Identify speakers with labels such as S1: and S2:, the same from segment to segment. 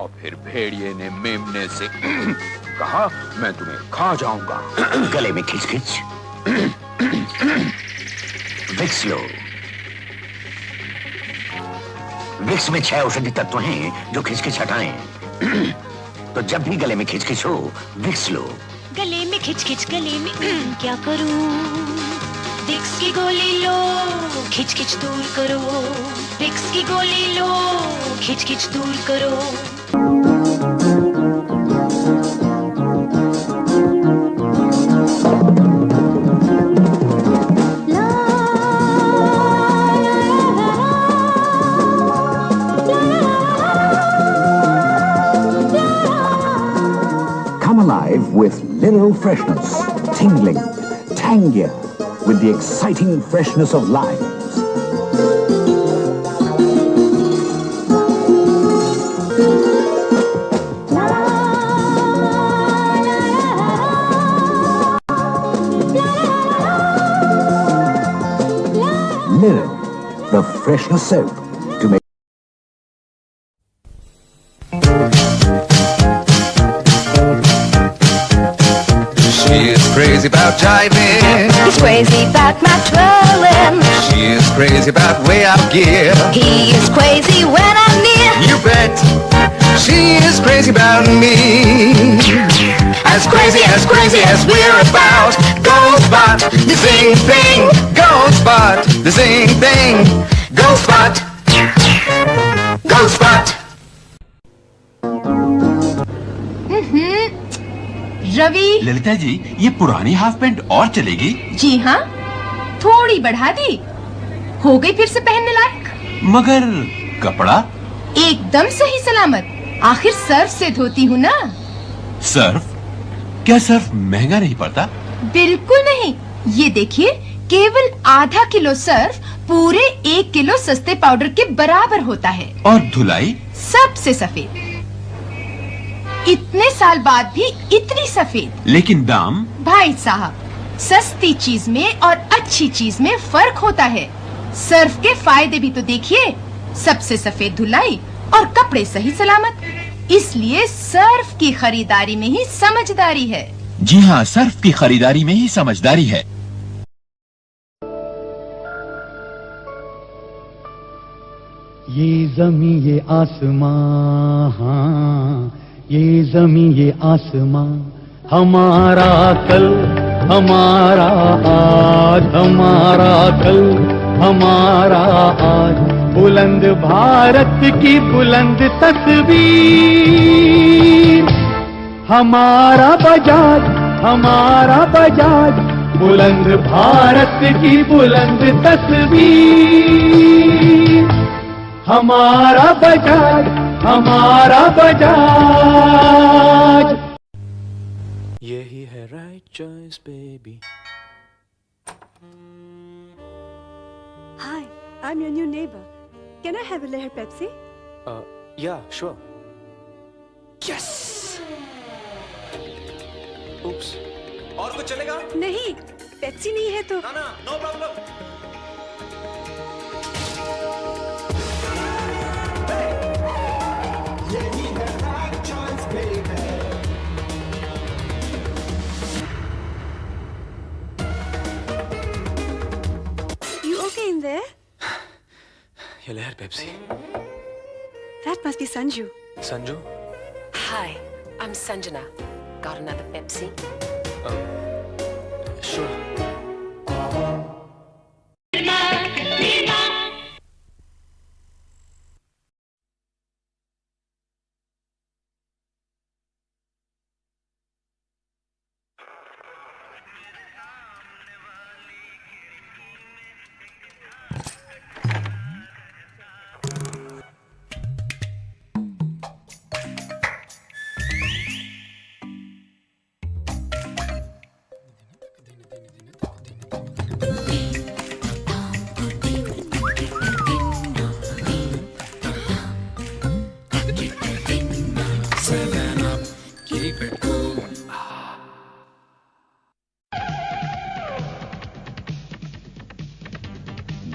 S1: और फिर भेड़िए ने मेमने से कहा, मैं तुम्हें खा जाऊंगा।
S2: गले में खिंच खिंच विक्स लो। विक्स में 6 औषधि तत्व हैं जो खिंच खिंच हटाएं। तो जब भी गले में खिंच खिंच हो, विक्स लो।
S3: गले में खिंच खिंच, गले में क्या करूं? विक्स की गोली लो, खिंच खिंच दूर करो। विक्स की गोली लो, खिंच खिंच दूर करो।
S4: Come alive with Lilo Freshness, tingling, tangier, with the exciting freshness of limes. Lilo, the freshness soap to make.
S5: She is crazy about jiving.
S3: He's crazy about my twirling.
S5: She is crazy about way out gear.
S3: He is crazy when I'm near.
S5: You bet. She is crazy about me. As crazy as we're about. Go spot the same thing. Go spot the same thing. Go spot. Go spot.
S6: Ravi,
S7: Lalita ji, ये पुरानी half pant और चलेगी?
S6: जी हाँ, थोड़ी बढ़ा दी, हो गई फिर से पहनने लायक।
S7: मगर कपड़ा?
S6: एकदम सही सलामत, आखिर सर्फ से धोती हूँ ना।
S7: सर्फ? क्या सर्फ महंगा नहीं पड़ता?
S6: बिल्कुल नहीं, ये देखिए, केवल आधा किलो सर्फ पूरे 1 किलो सस्ते पाउडर के बराबर होता है।
S7: और धुलाई?
S6: सबसे सफेद। इतने साल बाद भी इतनी सफेद।
S7: लेकिन दाम?
S6: भाई साहब, सस्ती चीज में और अच्छी चीज में फर्क होता है। सर्फ के फायदे भी तो देखिए, सबसे सफेद धुलाई और कपड़े सही सलामत। इसलिए सर्फ की खरीदारी में ही समझदारी है।
S7: जी हाँ, सर्फ की खरीदारी में ही समझदारी है।
S8: ये जमी ये आसमां, हाँ, ये जमी ये आसमां, हमारा कल, हमारा आज, हमारा कल, हमारा आज, बुलंद भारत की बुलंद तस्वीर, हमारा बजाज, हमारा बजाज, बुलंद भारत की बुलंद तस्वीर, हमारा बजाज, हमारा बजाज।
S9: यही है right choice baby.
S10: Hi, I'm your new neighbor. Can I have a Leher Pepsi?
S9: Yeah, sure. Yes. Oops. और कुछ चलेगा?
S10: नहीं, पेप्सी नहीं है तो।
S9: ना ना, no problem.
S10: You okay in there?
S9: ये लहर Pepsi.
S10: That must be Sanju.
S9: Sanju?
S11: Hi, I'm Sanjana. Got another Pepsi?
S9: Sure.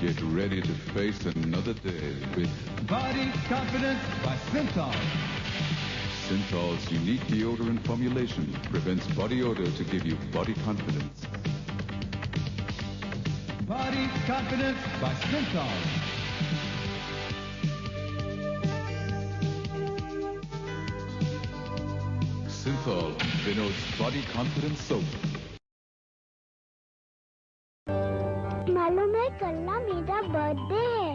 S12: Get ready to face another day with
S13: Body Confidence by Synthol.
S12: Synthol's unique deodorant formulation prevents body odor to give you body confidence.
S8: Body Confidence by Synthol.
S12: Synthol denotes body confidence soap.
S13: मालूम है कल ना मेरा birthday है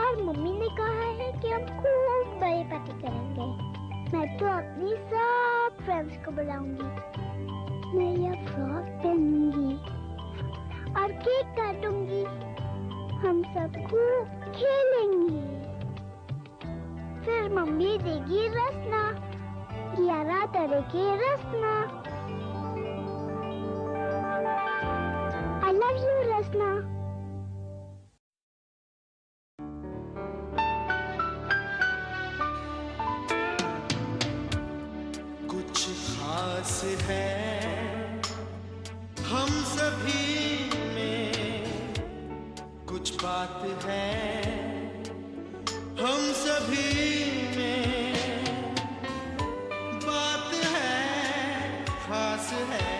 S13: और mummy ने कहा है कि हम खूब बड़ी पार्टी करेंगे। मैं तो अपनी सब फ्रेंड्स को बुलाऊंगी। मैं यह फ्रॉक पहनूंगी और केक काटूंगी। हम सब खूब खेलेंगे। फिर मम्मी देगी रसना, 11 तरह के रसना। I love you, Rasna.
S5: कुछ खास है हम सभी में, कुछ बात है हम सभी में, बात है खास है,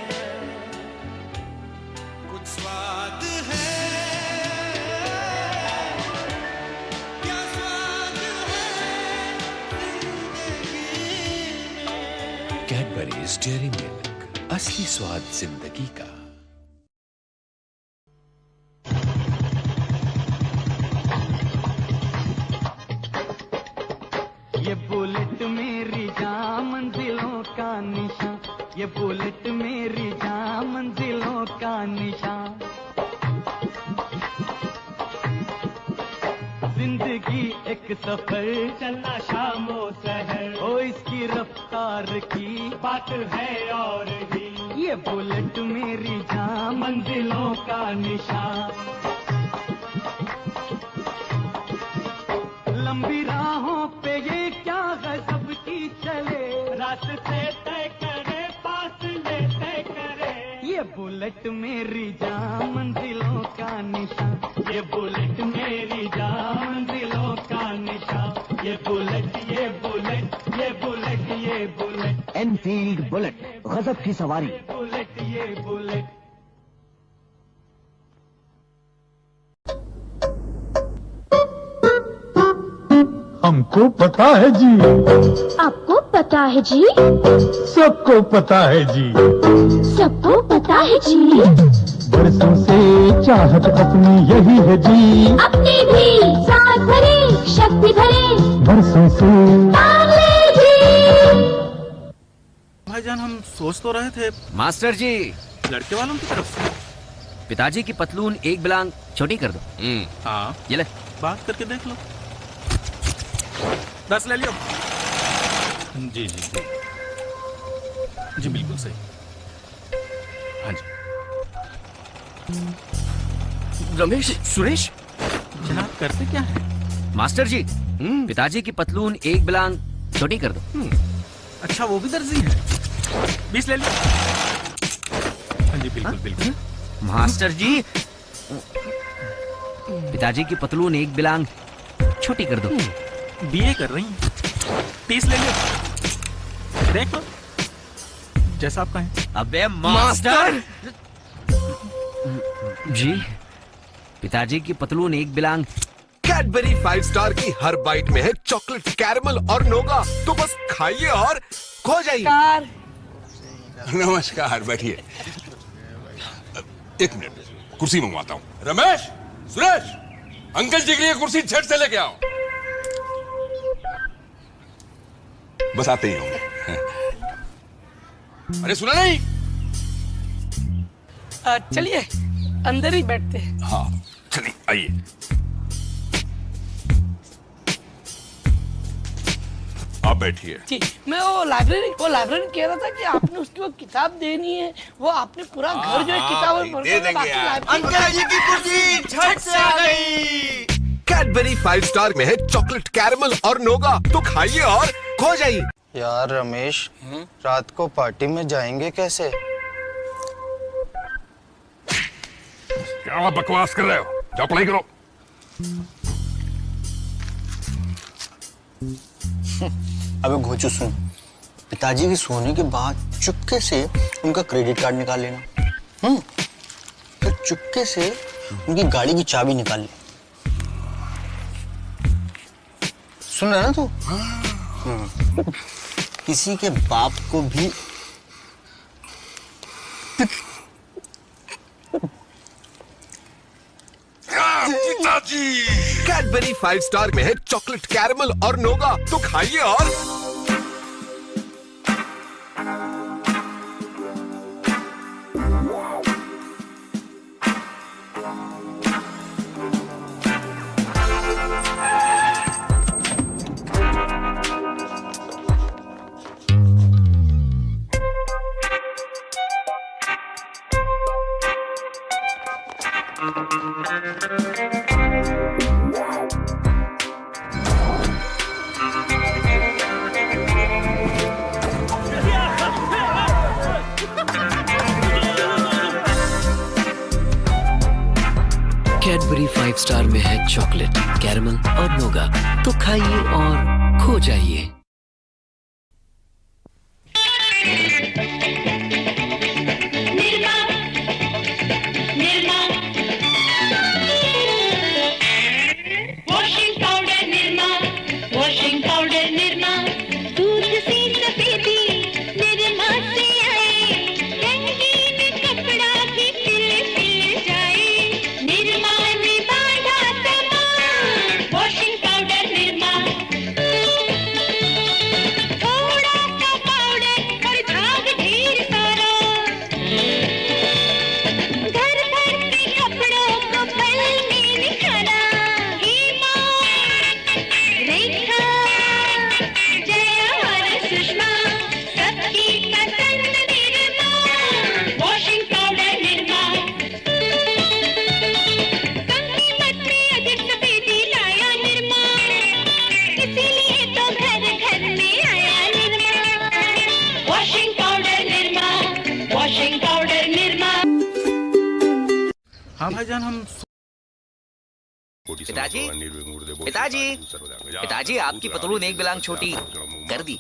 S5: कुछ स्वाद है, क्या स्वाद है जिंदगी में।
S7: कैडबरीज डेयरी मिल्क, असली स्वाद जिंदगी का।
S8: ये बुलेट मेरी जहाँ मंजिलों का निशान, ये बुलेट मेरी जहाँ मंजिलों का निशान। जिंदगी एक सफर चलना शामो सहर, ओ इसकी रफ्तार की बात है और भी। ये बुलेट मेरी जहाँ मंजिलों का निशान। लंबी राहों पे ये क्या गजब की चले, रास्ते तय करे फासले तय करे। ये बुलेट मेरी जहाँ मंजिलों का निशान, ये बुलेट मेरी जहाँ मंजिलों का निशान। ये बुलेट ये बुलेट ये बुलेट ये बुलेट,
S2: एनफील्ड बुलेट, गजब की सवारी।
S8: बुलेट ये बुलेट।
S14: हमको पता है जी,
S13: आपको पता है जी,
S14: सबको पता है जी,
S13: सबको पता है जी।
S14: बरसों से चाहत अपनी यही है जी,
S13: अपनी भी साथ भरे शक्ति भरे
S14: बरसों से।
S15: भाईजान हम सोच तो रहे थे।
S16: मास्टर जी,
S15: लड़के वालों की तरफ से
S16: पिताजी की पतलून एक बिलांग छोटी कर दो।
S15: हाँ
S16: ये ले,
S15: बात करके देख लो। 10 ले लियो। जी जी जी जी बिल्कुल सही। हाँ जी।
S16: रमेश, सुरेश,
S15: जनाब करते क्या है?
S16: मास्टर जी, पिताजी की पतलून एक बिलांग छोटी कर दो।
S15: अच्छा वो भी दर्जी है। 20 ले लियो। हाँ जी बिल्कुल बिल्कुल।
S16: मास्टर जी, पिताजी की पतलून एक बिलांग छोटी कर दो।
S15: बीए कर रही हैं। 30 ले लियो। देख लो जैसा आप कहें।
S16: अबे मास्टर जी, पिताजी की पतलून एक बिलांग।
S17: कैडबरी 5 स्टार की हर बाइट में है चॉकलेट, कैरमल और नोगा, तो बस खाइए और खो जाइए।
S1: नमस्कार, बैठिए। 1 मिनट, कुर्सी मंगवाता हूँ। रमेश, सुरेश, अंकल जी के लिए कुर्सी झट से लेके आओ। बस आते ही होंगे। अरे सुना नहीं?
S18: चलिए अंदर ही बैठते हैं।
S1: हाँ चलिए, आइए। आप बैठिए।
S18: जी, मैं वो लाइब्रेरी कह रहा था कि आपने उसकी वो किताब देनी है, वो आपने पूरा घर जो है किताब
S17: दे देंगे यार। अंकल जी की कुर्सी झट से आ गई। कैडबरी 5 स्टार में है चॉकलेट, कैरमल और नोगा, तो खाइए और खो जाइए।
S19: यार रमेश, रात को पार्टी में जाएंगे कैसे?
S1: क्या बकवास कर रहे हो? जाओ पढ़ाई करो।
S19: अबे घोचू सुन, पिताजी के सोने के बाद चुपके से उनका क्रेडिट कार्ड निकाल लेना, फिर चुपके से उनकी गाड़ी की चाबी निकाल ले। सुन रहा ना तू? किसी के बाप को भी
S17: पिताजी, कैडबरी 5 स्टार में है चॉकलेट कैरमल और नोगा, तो खाइए और
S16: कैडबरी 5 स्टार में है चॉकलेट, कैरमल और नोगा, तो खाइए और खो जाइए।
S3: Washing powder Nirma, washing powder Nirma, दूध सी सफेदी निरमा से आए, रंगीन कपड़ा भी खिल जाए, निरमा ने बांधा सामान, वॉशिंग पाउडर निरमा। थोड़ा सा पाउडर और झाग ढेर सारा, घर भर के कपड़ों को पल में निखारा। रेखा, जया और सुषमा, सबकी पसंद निरमा, वॉशिंग पाउडर निरमा। कम कीमत में अधिक सफेदी लाया निरमा, इसीलिए तो घर घर में आया Nirma, washing powder Nirma, washing powder Nirma.
S15: हाँ भाईजान, हम
S16: पिताजी, पिताजी, पिताजी, आपकी पतलून एक बिलांग छोटी कर दी।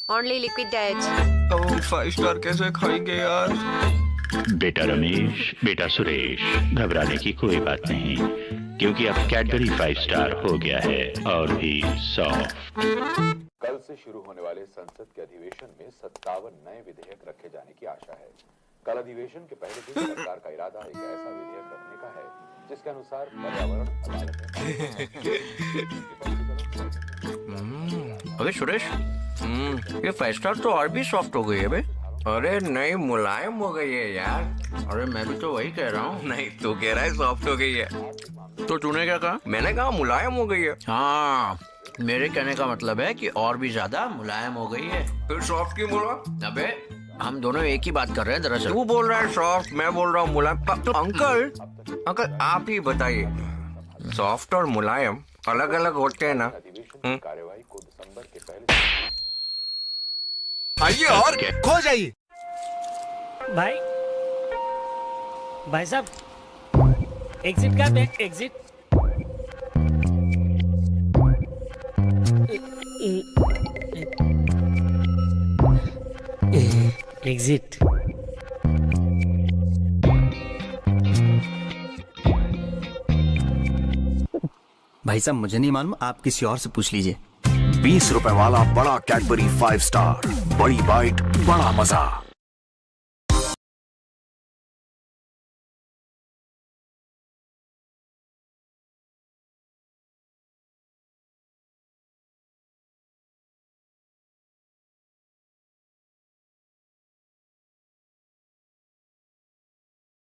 S11: Only liquid diet.
S19: अब हम 5 स्टार कैसे खाएंगे यार?
S20: बेटा रमेश, बेटा सुरेश, घबराने की कोई बात नहीं, क्योंकि अब कैडबरी 5 स्टार हो गया है और भी सॉफ्ट।
S21: कल से शुरू होने वाले संसद के अधिवेशन में 57 नए विधेयक रखे जाने की आशा है। कल अधिवेशन के पहले दिन सरकार का इरादा एक ऐसा विधेयक रखने का है जिसके अनुसार पर्यावरण
S19: अबे सुरेश, ये 5 स्टार तो और भी सॉफ्ट हो गई है बे। अरे नहीं, मुलायम हो गई है यार। अरे मैं भी तो वही कह रहा हूँ। नहीं, तू कह रहा है सॉफ्ट हो गई है, तो तूने क्या कहा? मैंने कहा मुलायम हो गई है। हाँ, मेरे कहने का मतलब है कि और भी ज्यादा मुलायम हो गई है। फिर सॉफ्ट क्यों बोला? अबे हम दोनों एक ही बात कर रहे हैं दरअसल। तू बोल रहा है सॉफ्ट, मैं बोल रहा हूँ मुलायम। तो अंकल आप ही बताइए, सॉफ्ट और मुलायम अलग अलग होते हैं ना?
S21: कार्यवाही को दिसंबर के पहले
S17: आइए और खो जाइए।
S22: भाई साहब, एग्जिट का बैक एग्जिट। एग्जिट।
S9: भाई साहब मुझे नहीं मालूम, आप किसी और से पूछ लीजिए।
S2: 20 रुपए वाला बड़ा कैडबरी 5 स्टार, बड़ी बाइट, बड़ा मजा।